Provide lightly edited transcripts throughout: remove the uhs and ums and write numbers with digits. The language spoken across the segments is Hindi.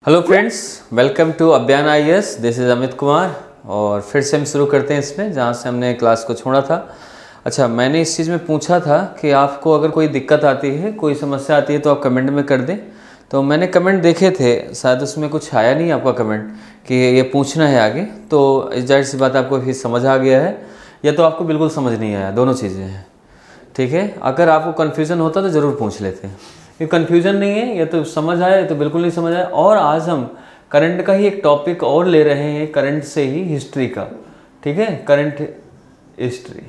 हेलो फ्रेंड्स, वेलकम टू अभियान IAS. This is Amit Kumar और फिर से हम शुरू करते हैं इसमें जहाँ से हमने क्लास को छोड़ा था। अच्छा, मैंने इस चीज़ में पूछा था कि आपको अगर कोई दिक्कत आती है, कोई समस्या आती है तो आप कमेंट में कर दें। तो मैंने कमेंट देखे थे, शायद उसमें कुछ आया नहीं आपका कमेंट कि ये पूछना है आगे। तो जाहिर सी बात आपको फिर समझ आ गया है या तो आपको बिल्कुल समझ नहीं आया, दोनों चीज़ें हैं। ठीक है, अगर आपको कन्फ्यूज़न होता तो ज़रूर पूछ लेते हैं। ये कन्फ्यूज़न नहीं है, या तो समझ आया या तो बिल्कुल नहीं समझ आया। और आज हम करंट का ही एक टॉपिक और ले रहे हैं, करंट से ही हिस्ट्री का। ठीक है, करंट हिस्ट्री,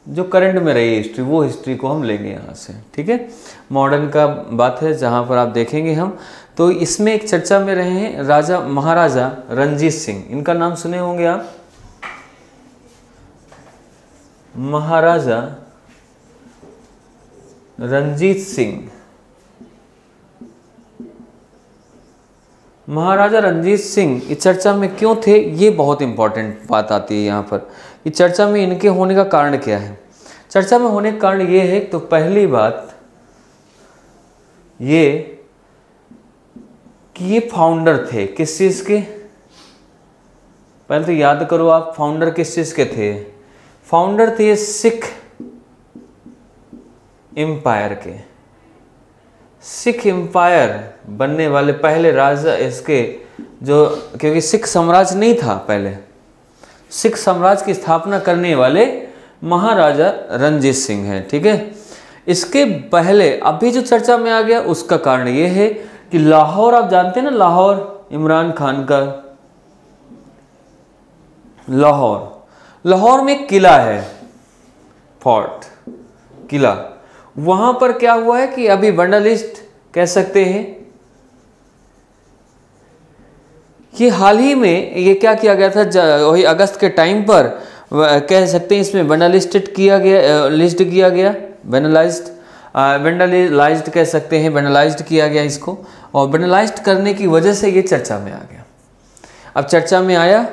जो करंट में रही हिस्ट्री, वो हिस्ट्री को हम लेंगे यहाँ से। ठीक है, मॉडर्न का बात है जहाँ पर आप देखेंगे हम। तो इसमें एक चर्चा में रहे हैं राजा महाराजा रणजीत सिंह। इनका नाम सुने होंगे आप, महाराजा रणजीत सिंह। महाराजा रणजीत सिंह इस चर्चा में क्यों थे, ये बहुत इंपॉर्टेंट बात आती है यहाँ पर। इस चर्चा में इनके होने का कारण क्या है? चर्चा में होने का कारण ये है, तो पहली बात ये कि ये फाउंडर थे किस चीज़ के। पहले तो याद करो आप, फाउंडर किस चीज़ के थे? फाउंडर थे सिख एम्पायर के। सिख एम्पायर बनने वाले पहले राजा इसके, जो क्योंकि सिख साम्राज्य नहीं था पहले, सिख साम्राज्य की स्थापना करने वाले महाराजा रणजीत सिंह हैं। ठीक है, इसके पहले अभी जो चर्चा में आ गया उसका कारण ये है कि लाहौर, आप जानते हैं ना, लाहौर इमरान खान का लाहौर में एक किला है, फोर्ट किला। वहां पर क्या हुआ है कि अभी वंडरलिस्ट कह सकते हैं, ये हाल ही में ये क्या किया गया था, वही अगस्त के टाइम पर कह सकते हैं, इसमें वंडरलिस्टेड किया गया, लिस्ट किया गया, वेंडलाइज्ड कह सकते हैं, वेंडलाइज्ड किया गया इसको। और वेंडलाइज्ड करने की वजह से ये चर्चा में आ गया। अब चर्चा में आया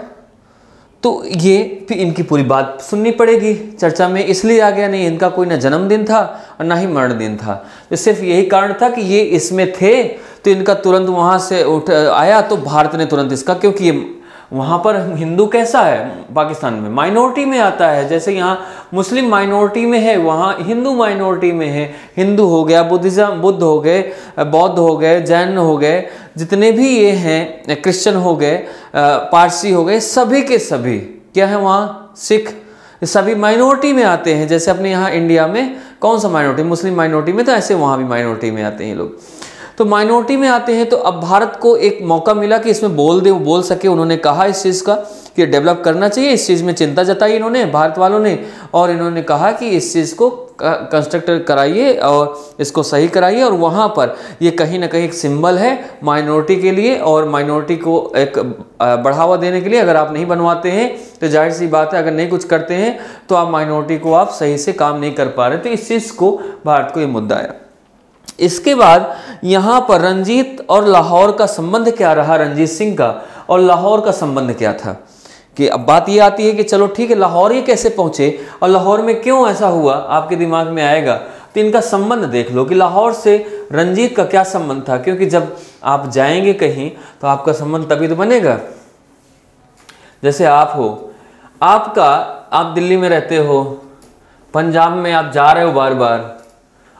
तो ये फिर इनकी पूरी बात सुननी पड़ेगी चर्चा में, इसलिए आ गया। नहीं, इनका कोई ना जन्मदिन था और ना ही मरण दिन था, तो सिर्फ यही कारण था कि ये इसमें थे, तो इनका तुरंत वहाँ से उठ आया। तो भारत ने तुरंत इसका, क्योंकि ये वहाँ पर हिंदू कैसा है, पाकिस्तान में माइनॉरिटी में आता है। जैसे यहाँ मुस्लिम माइनॉरिटी में है, वहाँ हिंदू माइनॉरिटी में है। हिंदू हो गया, बुद्ध हो गए, बौद्ध हो गए, जैन हो गए, जितने भी ये हैं, क्रिश्चियन हो गए, पारसी हो गए, सभी के सभी क्या है वहाँ, सिख, सभी माइनॉरिटी में आते हैं। जैसे अपने यहाँ इंडिया में कौन सा माइनॉरिटी, मुस्लिम माइनॉरिटी में, तो ऐसे वहाँ भी माइनॉरिटी में आते हैं लोग, तो माइनॉरिटी में आते हैं। तो अब भारत को एक मौका मिला कि इसमें बोल सके। उन्होंने कहा इस चीज़ का कि डेवलप करना चाहिए, इस चीज़ में चिंता जताई इन्होंने, भारत वालों ने, और इन्होंने कहा कि इस चीज़ को कंस्ट्रक्ट कराइए और इसको सही कराइए। और वहाँ पर ये कहीं ना कहीं एक सिंबल है माइनॉरिटी के लिए, और माइनॉरिटी को एक बढ़ावा देने के लिए। अगर आप नहीं बनवाते हैं तो जाहिर सी बात है, अगर नहीं कुछ करते हैं तो आप माइनॉरिटी को आप सही से काम नहीं कर पा रहे। तो इस चीज़ को भारत को ये मुद्दा आया। इसके बाद यहाँ पर रंजीत और लाहौर का संबंध क्या रहा, रणजीत सिंह का और लाहौर का संबंध क्या था, कि अब बात ये आती है कि चलो ठीक है, लाहौर ये कैसे पहुँचे और लाहौर में क्यों ऐसा हुआ, आपके दिमाग में आएगा। तो इनका संबंध देख लो कि लाहौर से रंजीत का क्या संबंध था, क्योंकि जब आप जाएंगे कहीं तो आपका संबंध तभी तो बनेगा। जैसे आप हो, आप दिल्ली में रहते हो, पंजाब में आप जा रहे हो बार बार,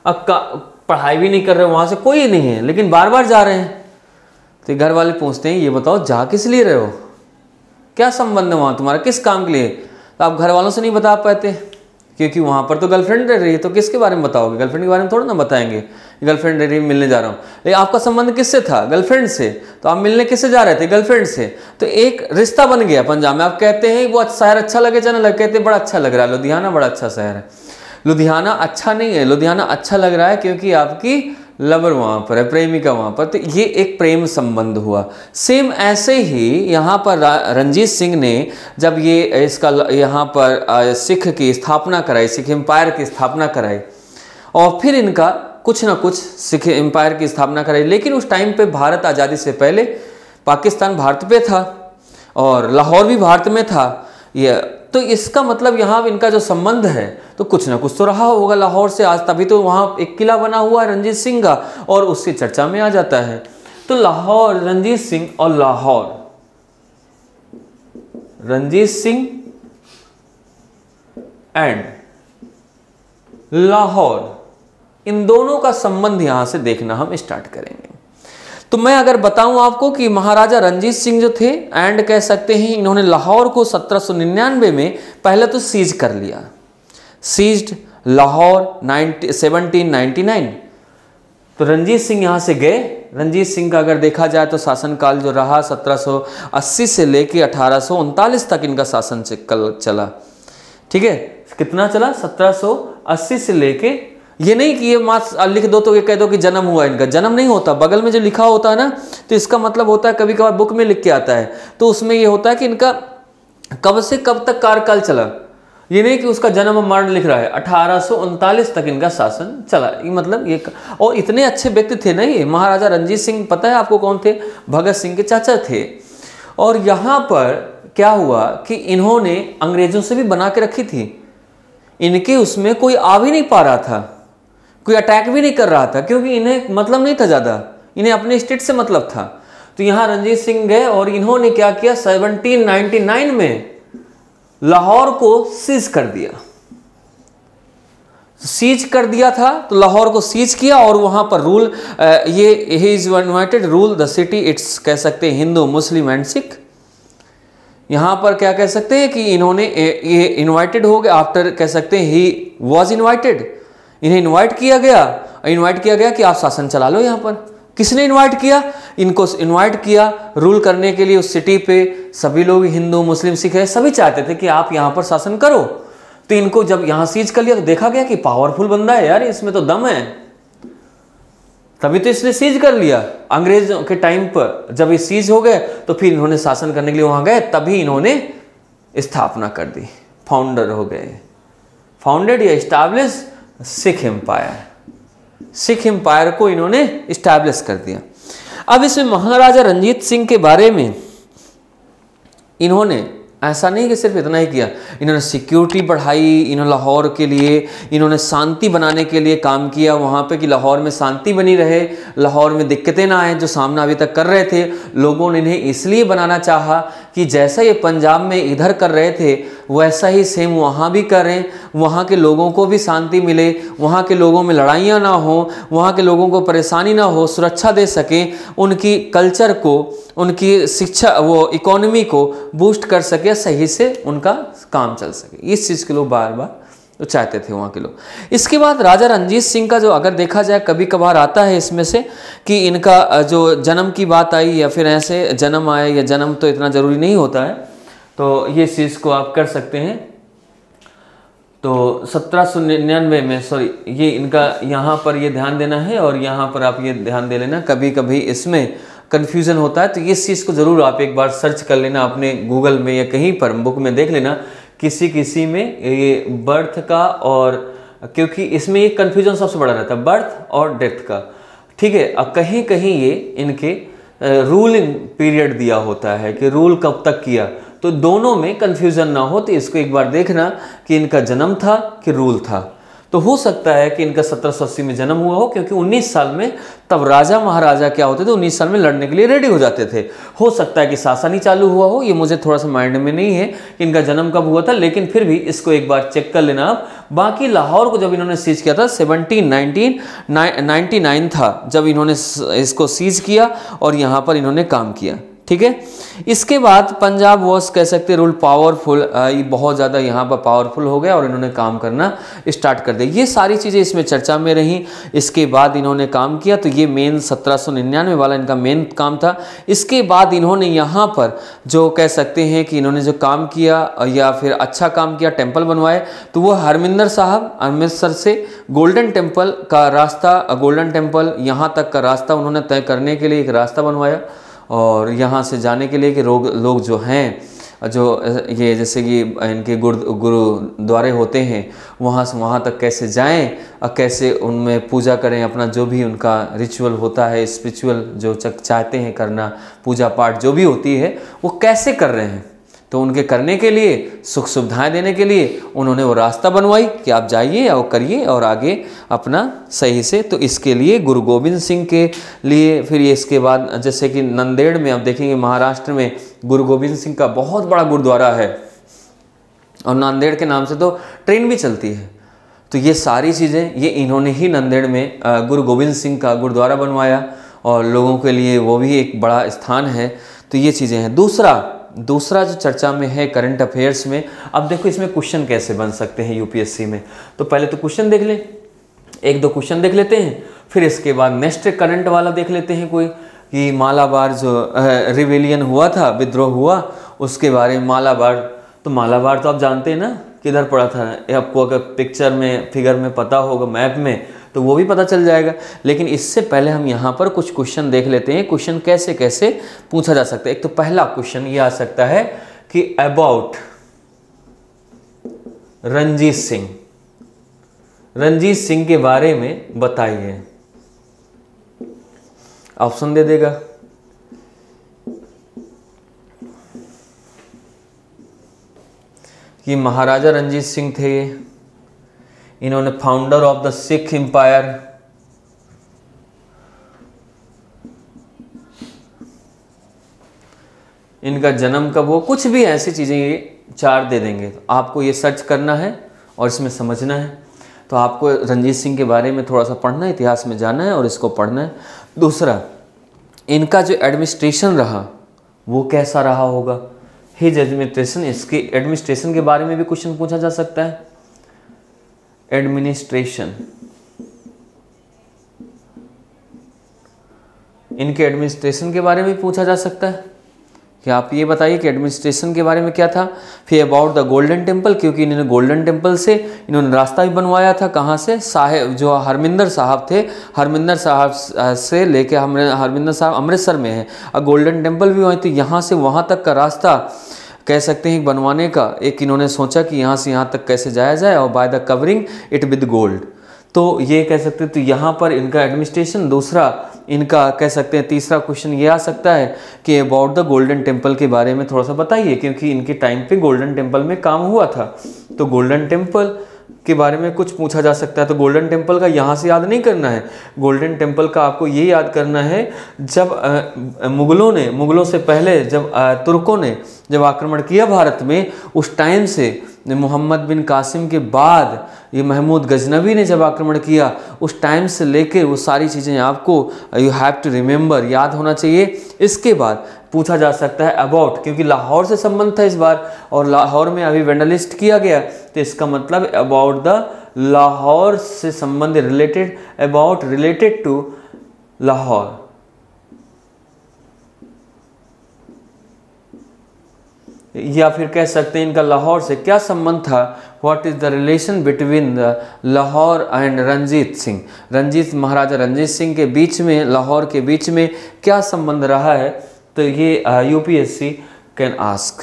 अब पढ़ाई भी नहीं कर रहे हो, वहाँ से कोई नहीं है, लेकिन बार बार जा रहे हैं, तो घर वाले पूछते हैं ये बताओ जा किस लिए रहे हो, क्या संबंध है वहाँ तुम्हारा, किस काम के लिए। तो आप घर वालों से नहीं बता पाते, क्योंकि वहाँ पर तो गर्लफ्रेंड रह रही है, तो किसके बारे में बताओगे, गर्लफ्रेंड के बारे में थोड़ा ना बताएंगे, गर्लफ्रेंड रह रही है मिलने जा रहा हूँ। लेकिन आपका संबंध किससे था, गर्लफ्रेंड से, तो आप मिलने किससे जा रहे थे, गर्लफ्रेंड से। तो एक रिश्ता बन गया पंजाब में। आप कहते हैं वो शहर अच्छा लगे जाना लगे, कहते बड़ा अच्छा लग रहा है लुधियाना, बड़ा अच्छा शहर है। लुधियाना अच्छा नहीं है, लुधियाना अच्छा लग रहा है क्योंकि आपकी लवर वहाँ पर है, प्रेमिका वहाँ पर, तो ये एक प्रेम संबंध हुआ। सेम ऐसे ही यहाँ पर रणजीत सिंह ने जब ये इसका यहाँ पर सिख की स्थापना कराई, सिख एम्पायर की स्थापना कराई, और फिर इनका कुछ ना कुछ सिख एम्पायर की स्थापना कराई। लेकिन उस टाइम पे भारत आज़ादी से पहले पाकिस्तान भारत पे था और लाहौर भी भारत में था। ये तो इसका मतलब यहाँ इनका जो संबंध है तो कुछ ना कुछ तो रहा होगा लाहौर से आज, तभी तो वहाँ एक किला बना हुआ है रणजीत सिंह का और उसकी चर्चा में आ जाता है। तो लाहौर, रणजीत सिंह और लाहौर, रणजीत सिंह एंड लाहौर, इन दोनों का संबंध यहां से देखना हम स्टार्ट करेंगे। तो मैं अगर बताऊं आपको कि महाराजा रणजीत सिंह जो थे, एंड कह सकते हैं इन्होंने लाहौर को 1799 में पहले तो सीज कर लिया, सीज्ड लाहौर 1799। तो रणजीत सिंह यहां से गए। रणजीत सिंह का अगर देखा जाए तो शासनकाल जो रहा 1780 से लेके 1839 तक इनका शासन चला। ठीक है, कितना चला? 1780 से लेके, ये नहीं कि ये मात्र लिख दो तो ये कह दो कि जन्म हुआ इनका, जन्म नहीं होता, बगल में जो लिखा होता है ना, तो इसका मतलब होता है, कभी कभार बुक में लिख के आता है तो उसमें ये होता है कि इनका कब से कब तक कार्यकाल चला, ये नहीं कि उसका जन्म मरण लिख रहा है। 1839 तक इनका शासन चला, ये मतलब ये। और इतने अच्छे व्यक्ति थे ना ये महाराजा रणजीत सिंह, पता है आपको कौन थे? भगत सिंह के चाचा थे। और यहाँ पर क्या हुआ कि इन्होंने अंग्रेजों से भी बना के रखी थी, इनके उसमें कोई आ भी नहीं पा रहा था, कोई अटैक भी नहीं कर रहा था, क्योंकि इन्हें मतलब नहीं था ज़्यादा, इन्हें अपने स्टेट से मतलब था। तो यहाँ रणजीत सिंह गए और इन्होंने क्या किया, 1799 में लाहौर को सीज कर दिया। सीज कर दिया था तो लाहौर को सीज किया और वहां पर रूल, ये he is invited rule the city, it's कह सकते हैं हिंदू, मुस्लिम एंड सिख। यहां पर क्या कह सकते हैं कि इन्होंने ये इन्वाइटेड हो गए, आफ्टर कह सकते हैं ही वॉज इन्वाइटेड, इन्हें इन्वाइट किया गया कि आप शासन चला लो। यहाँ पर किसने इन्वाइट किया? इनको इन्वाइट किया रूल करने के लिए उस सिटी पे। सभी लोग हिंदू, मुस्लिम, सिख है, सभी चाहते थे कि आप यहाँ पर शासन करो। तो इनको जब यहाँ सीज कर लिया तो देखा गया कि पावरफुल बंदा है यार, इसमें तो दम है, तभी तो इसने सीज कर लिया। अंग्रेजों के टाइम पर जब ये सीज हो गए तो फिर इन्होंने शासन करने के लिए वहां गए, तभी इन्होंने स्थापना कर दी, फाउंडर हो गए, फाउंडेड या establish Sikh empire. Sikh empire को इन्होंने इस्टेब्लिश कर दिया। अब इसमें महाराजा रणजीत सिंह के बारे में इन्होंने ऐसा नहीं कि सिर्फ इतना ही किया, इन्होंने सिक्योरिटी बढ़ाई, इन्होंने लाहौर के लिए, इन्होंने शांति बनाने के लिए काम किया वहाँ पे कि लाहौर में शांति बनी रहे, लाहौर में दिक्कतें ना आए जो सामना अभी तक कर रहे थे। लोगों ने इन्हें इसलिए बनाना चाहा कि जैसा ये पंजाब में इधर कर रहे थे वैसा ही सेम वहाँ भी करें, वहाँ के लोगों को भी शांति मिले, वहाँ के लोगों में लड़ाइयाँ ना हो, वहाँ के लोगों को परेशानी ना हो, सुरक्षा दे सकें, उनकी कल्चर को, उनकी शिक्षा, वो इकोनॉमी को बूस्ट कर सके, सही से उनका काम चल सके। इस चीज़ के लोग बार बार तो चाहते थे वहाँ के लोग। इसके बाद राजा रणजीत सिंह का जो अगर देखा जाए कभी कभार आता है इसमें से कि इनका जो जन्म की बात आई या फिर ऐसे जन्म आए, या जन्म तो इतना ज़रूरी नहीं होता है, तो ये चीज़ को आप कर सकते हैं। तो 1799 में, सॉरी, ये इनका यहाँ पर ये ध्यान देना है और यहाँ पर आप ये ध्यान दे लेना, कभी कभी इसमें कन्फ्यूज़न होता है, तो इस चीज़ को ज़रूर आप एक बार सर्च कर लेना अपने गूगल में या कहीं पर बुक में देख लेना, किसी में ये बर्थ का, और क्योंकि इसमें एक कन्फ्यूजन सबसे बड़ा रहता है बर्थ और डेथ का। ठीक है, अब कहीं कहीं ये इनके रूलिंग पीरियड दिया होता है कि रूल कब तक किया, तो दोनों में कन्फ्यूजन ना हो, तो इसको एक बार देखना कि इनका जन्म था कि रूल था। तो हो सकता है कि इनका 1780 में जन्म हुआ हो, क्योंकि 19 साल में तब राजा महाराजा क्या होते थे, 19 साल में लड़ने के लिए रेडी हो जाते थे। हो सकता है कि शासन ही चालू हुआ हो, ये मुझे थोड़ा सा माइंड में नहीं है कि इनका जन्म कब हुआ था, लेकिन फिर भी इसको एक बार चेक कर लेना आप। बाकी लाहौर को जब इन्होंने सीज किया था 1799 था जब इन्होंने इसको सीज किया और यहाँ पर इन्होंने काम किया। ठीक है, इसके बाद पंजाब वॉज कह सकते रूल पावरफुल, ये बहुत ज़्यादा यहाँ पर पावरफुल हो गया और इन्होंने काम करना स्टार्ट कर दिया। ये सारी चीज़ें इसमें चर्चा में रहीं। इसके बाद इन्होंने काम किया, तो ये मेन 1799 वाला इनका मेन काम था। इसके बाद इन्होंने यहाँ पर जो कह सकते हैं कि इन्होंने जो काम किया या फिर अच्छा काम किया, टेम्पल बनवाए, तो वो हरमिंदर साहब अमृतसर से गोल्डन टेम्पल का रास्ता, गोल्डन टेम्पल यहाँ तक का रास्ता उन्होंने तय करने के लिए एक रास्ता बनवाया, और यहाँ से जाने के लिए कि लोग जो हैं, जो ये जैसे कि इनके गुरुद्वारे होते हैं, वहाँ से वहाँ तक कैसे जाएं और कैसे उनमें पूजा करें, अपना जो भी उनका रिचुअल होता है, स्पिरिचुअल जो चाहते हैं करना, पूजा पाठ जो भी होती है वो कैसे कर रहे हैं, तो तो उनके करने के लिए, सुख सुविधाएं देने के लिए उन्होंने वो रास्ता बनवाई कि आप जाइए और करिए और आगे अपना सही से। तो इसके लिए गुरु गोविंद सिंह के लिए, फिर ये इसके बाद जैसे कि नंदेड़ में आप देखेंगे महाराष्ट्र में गुरु गोविंद सिंह का बहुत बड़ा गुरुद्वारा है और नांदेड़ के नाम से तो ट्रेन भी चलती है। तो ये सारी चीज़ें ये इन्होंने ही नंदेड़ में गुरु गोविंद सिंह का गुरुद्वारा बनवाया और लोगों के लिए वो भी एक बड़ा स्थान है। तो ये चीज़ें हैं। दूसरा जो चर्चा में है करंट अफेयर्स में, अब देखो इसमें क्वेश्चन कैसे बन सकते हैं यूपीएससी में। तो पहले तो क्वेश्चन देख लें, एक दो क्वेश्चन देख लेते हैं, फिर इसके बाद नेक्स्ट करंट वाला देख लेते हैं कोई, कि मालाबार जो रिवेलियन हुआ था, विद्रोह हुआ, उसके बारे में। मालाबार तो आप जानते हैं ना किधर पड़ा था, आपको अगर पिक्चर में फिगर में पता होगा, मैप में, तो वो भी पता चल जाएगा। लेकिन इससे पहले हम यहाँ पर कुछ क्वेश्चन देख लेते हैं, क्वेश्चन कैसे कैसे पूछा जा सकता है। एक तो पहला क्वेश्चन ये आ सकता है कि अबाउट रंजीत सिंह के बारे में बताइए। ऑप्शन दे देगा, कि महाराजा रंजीत सिंह थे, इन्होंने founder of the Sikh empire, इनका जन्म कब हो, कुछ भी ऐसी चीज़ें ये 4 दे देंगे। तो आपको ये सर्च करना है और इसमें समझना है। तो आपको रंजीत सिंह के बारे में थोड़ा सा पढ़ना है, इतिहास में जाना है और इसको पढ़ना है। दूसरा, इनका जो एडमिनिस्ट्रेशन रहा वो कैसा रहा होगा, हिज एडमिनिस्ट्रेशन, इसके एडमिनिस्ट्रेशन के बारे में भी क्वेश्चन पूछा जा सकता है। एडमिनिस्ट्रेशन, इनके एडमिनिस्ट्रेशन के बारे में पूछा जा सकता है कि आप ये बताइए कि एडमिनिस्ट्रेशन के बारे में क्या था। फिर अबाउट द गोल्डन टेम्पल, क्योंकि इन्होंने गोल्डन टेम्पल से इन्होंने रास्ता भी बनवाया था। कहाँ से, साहेब जो हरमिंदर साहब थे, हरमिंदर साहब से लेके हरमिंदर साहब अमृतसर में है, और गोल्डन टेम्पल भी वहीं। तो यहाँ से वहाँ तक का रास्ता कह सकते हैं बनवाने का एक इन्होंने सोचा कि यहाँ से यहाँ तक कैसे जाया जाए, और by the covering it with gold. तो ये कह सकते हैं। तो यहाँ पर इनका एडमिनिस्ट्रेशन। दूसरा इनका कह सकते हैं, तीसरा क्वेश्चन ये आ सकता है कि अबाउट द गोल्डन टेम्पल के बारे में थोड़ा सा बताइए, क्योंकि इनके टाइम पे गोल्डन टेम्पल में काम हुआ था। तो गोल्डन टेम्पल के बारे में कुछ पूछा जा सकता है। तो गोल्डन टेम्पल का यहाँ से याद नहीं करना है, गोल्डन टेम्पल का आपको ये याद करना है जब मुगलों से पहले जब तुर्कों ने जब आक्रमण किया भारत में, उस टाइम से मोहम्मद बिन कासिम के बाद ये महमूद गजनवी ने जब आक्रमण किया, उस टाइम से लेके वो सारी चीज़ें आपको यू हैव टू रिमेंबर, याद होना चाहिए। इसके बाद पूछा जा सकता है अबाउट, क्योंकि लाहौर से संबंध था इस बार और लाहौर में अभी वेंडलिस्ट किया गया, तो इसका मतलब अबाउट द लाहौर से संबंधित, related, about related to Lahore. या फिर कह सकते हैं इनका लाहौर से क्या संबंध था, what is the relation between the Lahore and Ranjit Singh, Maharaja Ranjit Singh के बीच में, लाहौर के बीच में क्या संबंध रहा है। तो ये यूपीएससी कैन आस्क,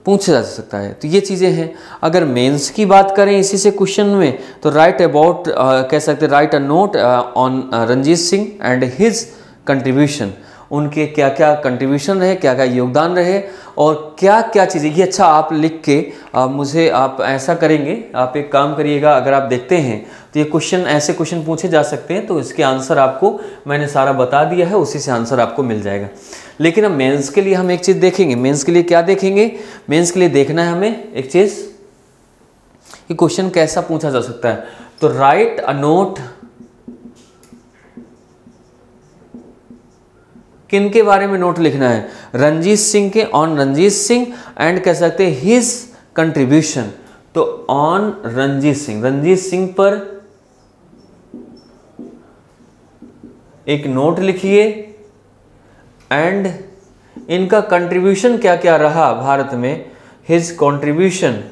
पूछा जा सकता है। तो ये चीज़ें हैं। अगर मेंस की बात करें इसी से क्वेश्चन में, तो राइट अबाउट कह सकते हैं, write a note on Ranjit Singh and his contribution, उनके क्या क्या कंट्रीब्यूशन रहे, क्या क्या योगदान रहे और क्या क्या चीज़ें। ये अच्छा आप लिख के मुझे आप ऐसा करेंगे, आप एक काम करिएगा, अगर आप देखते हैं तो ये क्वेश्चन, ऐसे क्वेश्चन पूछे जा सकते हैं। तो इसके आंसर आपको मैंने सारा बता दिया है, उसी से आंसर आपको मिल जाएगा। लेकिन अब मेंस के लिए हम एक चीज़ देखेंगे। मेंस के लिए क्या देखेंगे, मेंस के लिए देखना है हमें एक चीज़ कि क्वेश्चन कैसा पूछा जा सकता है। तो राइट अ नोट, किन के बारे में नोट लिखना है, रंजीत सिंह के, ऑन रंजीत सिंह एंड कह सकते हैं हिज कंट्रीब्यूशन। तो ऑन रंजीत सिंह पर एक नोट लिखिए एंड इनका कंट्रीब्यूशन क्या क्या रहा भारत में, हिज कंट्रीब्यूशन,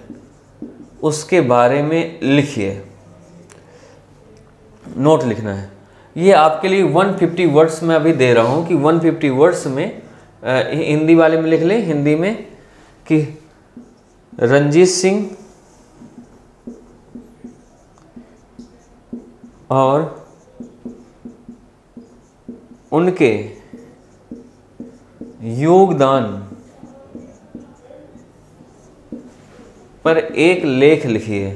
उसके बारे में लिखिए, नोट लिखना है। ये आपके लिए 150 वर्ड्स में अभी दे रहा हूँ कि 150 वर्ड्स में हिंदी वाले में लिख लें, हिंदी में कि रंजीत सिंह और उनके योगदान पर एक लेख लिखिए।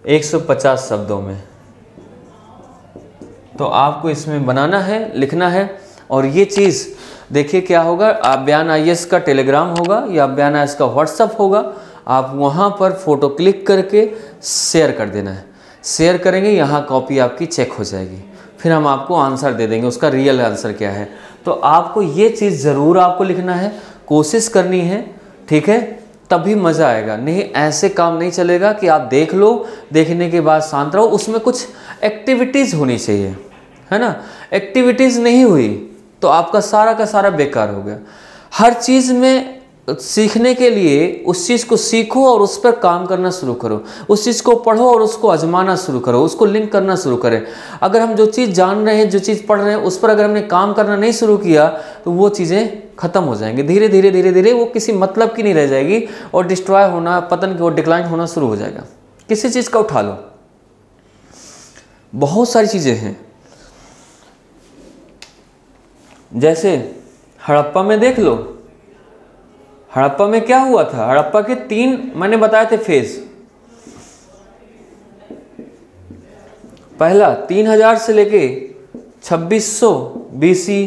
एक 150 शब्दों में। तो आपको इसमें बनाना है, लिखना है। और ये चीज़ देखिए क्या होगा, अभियान IAS का टेलीग्राम होगा या अभियान IAS का व्हाट्सअप होगा, आप वहाँ पर फ़ोटो क्लिक करके शेयर कर देना है। शेयर करेंगे, यहाँ कॉपी आपकी चेक हो जाएगी, फिर हम आपको आंसर दे देंगे उसका रियल आंसर क्या है। तो आपको ये चीज़ ज़रूर आपको लिखना है, कोशिश करनी है, ठीक है, तभी मज़ा आएगा। नहीं ऐसे काम नहीं चलेगा कि आप देख लो, देखने के बाद शांत रहो। उसमें कुछ एक्टिविटीज़ होनी चाहिए, है ना। एक्टिविटीज़ नहीं हुई तो आपका सारा का सारा बेकार हो गया। हर चीज़ में सीखने के लिए उस चीज़ को सीखो और उस पर काम करना शुरू करो, उस चीज़ को पढ़ो और उसको आजमाना शुरू करो, उसको लिंक करना शुरू करें। अगर हम जो चीज़ जान रहे हैं, जो चीज़ पढ़ रहे हैं, उस पर अगर हमने काम करना नहीं शुरू किया तो वो चीज़ें ख़त्म हो जाएंगी। धीरे धीरे धीरे धीरे वो किसी मतलब की नहीं रह जाएगी और डिस्ट्रॉय होना, पतन की ओर डिक्लाइन होना शुरू हो जाएगा। किसी चीज़ का उठा लो, बहुत सारी चीज़ें हैं। जैसे हड़प्पा में देख लो, हड़प्पा में क्या हुआ था। हड़प्पा के 3 मैंने बताए थे फेज। पहला 3000 से लेके 2600 BC,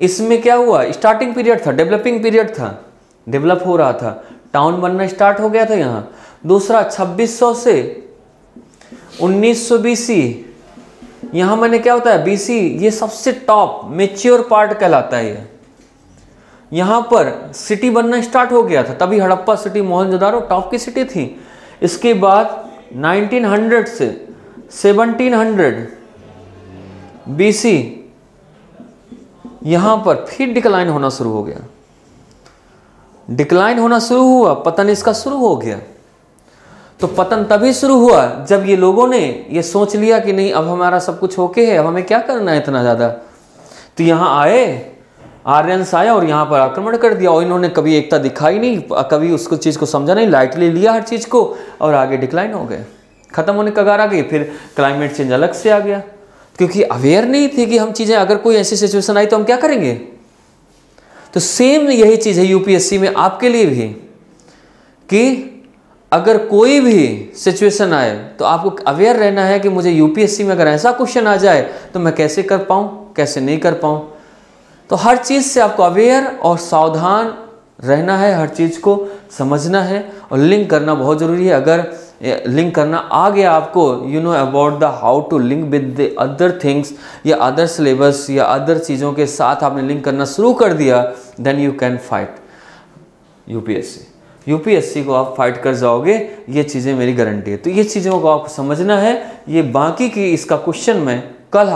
इसमें क्या हुआ, स्टार्टिंग पीरियड था, डेवलपिंग पीरियड था, डेवलप हो रहा था, टाउन बनना स्टार्ट हो गया था यहाँ। दूसरा 2600 से 1900 BC, यहाँ मैंने क्या होता है BC, ये सबसे टॉप मेच्योर पार्ट कहलाता है ये। यहाँ पर सिटी बनना स्टार्ट हो गया था, तभी हड़प्पा सिटी, मोहनजोदारो टॉप की सिटी थी। इसके बाद 1900 से 1700 BC यहाँ पर फिर डिक्लाइन होना शुरू हो गया। डिक्लाइन होना शुरू हुआ, पतन इसका शुरू हो गया। तो पतन तभी शुरू हुआ जब ये लोगों ने ये सोच लिया कि नहीं अब हमारा सब कुछ ओके है, अब हमें क्या करना है इतना ज़्यादा। तो यहाँ आए, आर्यंस आया और यहाँ पर आक्रमण कर दिया, और इन्होंने कभी एकता दिखाई नहीं, कभी उसको चीज़ को समझा नहीं, लाइटली लिया हर चीज़ को, और आगे डिक्लाइन हो गए, ख़त्म होने कगार आ गई। फिर क्लाइमेट चेंज अलग से आ गया, क्योंकि अवेयर नहीं थे कि हम चीज़ें, अगर कोई ऐसी सिचुएशन आई तो हम क्या करेंगे। तो सेम यही चीज़ है UPSC में आपके लिए भी, कि अगर कोई भी सिचुएशन आए तो आपको अवेयर रहना है कि मुझे UPSC में अगर ऐसा क्वेश्चन आ जाए तो मैं कैसे कर पाऊँ, कैसे नहीं कर पाऊँ। तो हर चीज़ से आपको अवेयर और सावधान रहना है, हर चीज़ को समझना है, और लिंक करना बहुत ज़रूरी है। अगर लिंक करना आ गया आपको, you know about the how to link with the other things या अदर सिलेबस या अदर चीज़ों के साथ आपने लिंक करना शुरू कर दिया, then you can fight UPSC को आप फाइट कर जाओगे, ये चीज़ें मेरी गारंटी है। तो ये चीज़ों को आपको समझना है। ये बाकी की इसका क्वेश्चन मैं कल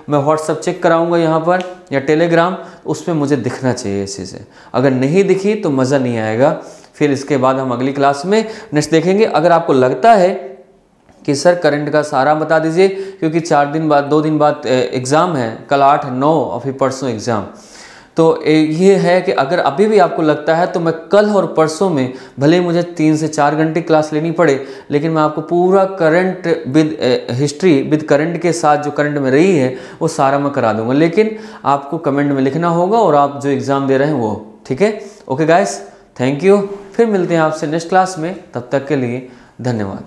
मैं व्हाट्सअप चेक कराऊंगा यहाँ पर या टेलीग्राम, उसमें मुझे दिखना चाहिए चीज़ें। अगर नहीं दिखी तो मज़ा नहीं आएगा। फिर इसके बाद हम अगली क्लास में नेक्स्ट देखेंगे। अगर आपको लगता है कि सर करंट का सारा बता दीजिए, क्योंकि 2 दिन बाद एग्ज़ाम है, कल 8, 9 और फिर परसों एग्ज़ाम। तो ये है कि अगर अभी भी आपको लगता है तो मैं कल और परसों में भले मुझे 3 से 4 घंटे क्लास लेनी पड़े, लेकिन मैं आपको पूरा current with history with current के साथ जो करंट में रही है वो सारा मैं करा दूंगा। लेकिन आपको कमेंट में लिखना होगा और आप जो एग्ज़ाम दे रहे हैं वो, ठीक है। Okay guys, thank you. फिर मिलते हैं आपसे नेक्स्ट क्लास में, तब तक के लिए धन्यवाद।